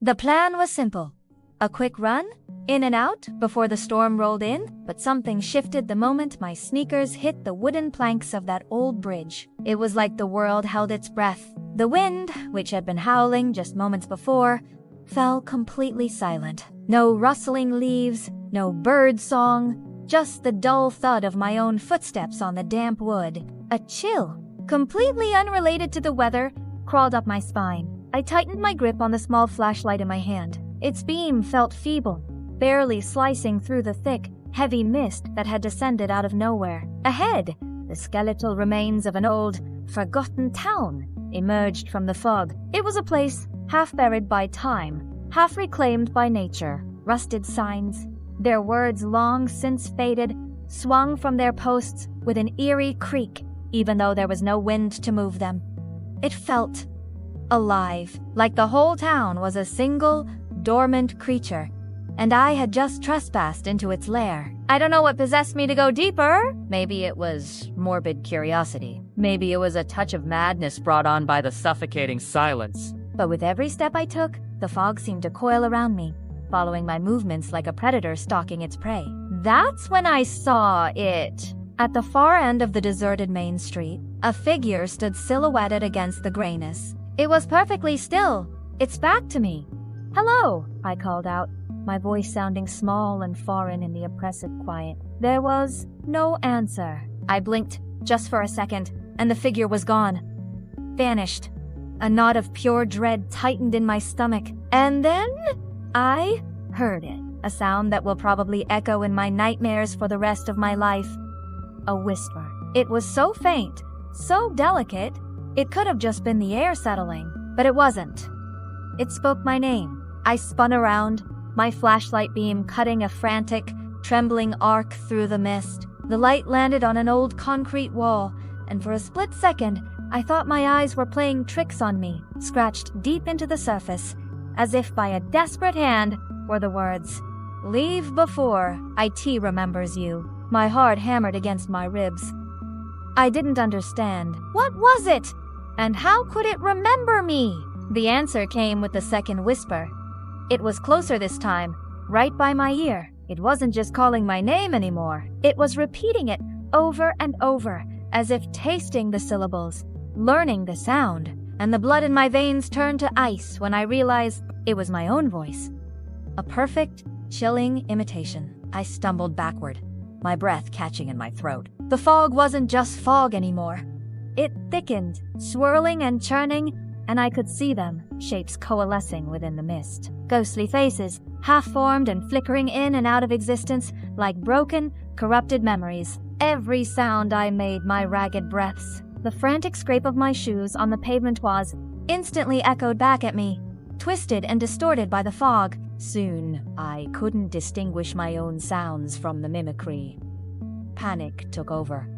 The plan was simple. A quick run, in and out, before the storm rolled in, but something shifted the moment my sneakers hit the wooden planks of that old bridge. It was like the world held its breath. The wind, which had been howling just moments before, fell completely silent. No rustling leaves, no bird song, just the dull thud of my own footsteps on the damp wood. A chill, completely unrelated to the weather, crawled up my spine. I tightened my grip on the small flashlight in my hand. Its beam felt feeble, barely slicing through the thick, heavy mist that had descended out of nowhere. Ahead, the skeletal remains of an old, forgotten town emerged from the fog. It was a place half buried by time, half reclaimed by nature. Rusted signs, their words long since faded, swung from their posts with an eerie creak, even though there was no wind to move them. It felt alive, like the whole town was a single, dormant creature, and I had just trespassed into its lair. I don't know what possessed me to go deeper. Maybe it was morbid curiosity. Maybe it was a touch of madness brought on by the suffocating silence. But with every step I took, the fog seemed to coil around me, following my movements like a predator stalking its prey. That's when I saw it. At the far end of the deserted main street, a figure stood silhouetted against the grayness. It was perfectly still, its back to me. "Hello," I called out, my voice sounding small and foreign in the oppressive quiet. There was no answer. I blinked, just for a second, and the figure was gone. Vanished. A knot of pure dread tightened in my stomach, and then I heard it. A sound that will probably echo in my nightmares for the rest of my life. A whisper. It was so faint, so delicate, it could have just been the air settling, but it wasn't. It spoke my name. I spun around, my flashlight beam cutting a frantic, trembling arc through the mist. The light landed on an old concrete wall, and for a split second, I thought my eyes were playing tricks on me, scratched deep into the surface, as if by a desperate hand were the words, "Leave before IT remembers you." My heart hammered against my ribs. I didn't understand. What was it? And how could it remember me? The answer came with the second whisper. It was closer this time, right by my ear. It wasn't just calling my name anymore. It was repeating it over and over, as if tasting the syllables, learning the sound, and the blood in my veins turned to ice when I realized it was my own voice. A perfect, chilling imitation. I stumbled backward, my breath catching in my throat. The fog wasn't just fog anymore. It thickened, swirling and churning, and I could see them, shapes coalescing within the mist. Ghostly faces, half-formed and flickering in and out of existence like broken, corrupted memories. Every sound I made my ragged breaths. The frantic scrape of my shoes on the pavement was instantly echoed back at me, twisted and distorted by the fog. Soon, I couldn't distinguish my own sounds from the mimicry. Panic took over.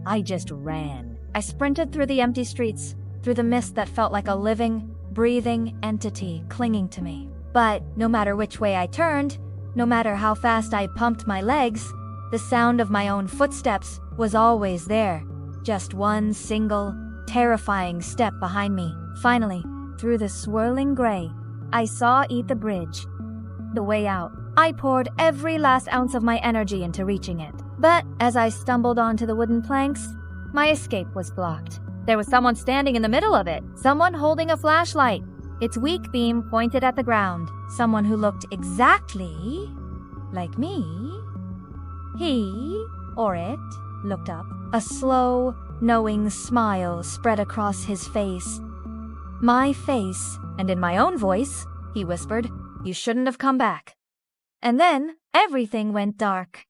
I just ran. I sprinted through the empty streets, through the mist that felt like a living, breathing entity clinging to me. But no matter which way I turned, no matter how fast I pumped my legs, the sound of my own footsteps was always there. Just one single, terrifying step behind me. Finally, through the swirling gray, I saw Eat the Bridge. The way out. I poured every last ounce of my energy into reaching it. But as I stumbled onto the wooden planks, my escape was blocked. There was someone standing in the middle of it, someone holding a flashlight, its weak beam pointed at the ground, someone who looked exactly like me. He, or it, looked up. A slow, knowing smile spread across his face. My face, and in my own voice, he whispered, "You shouldn't have come back." And then everything went dark.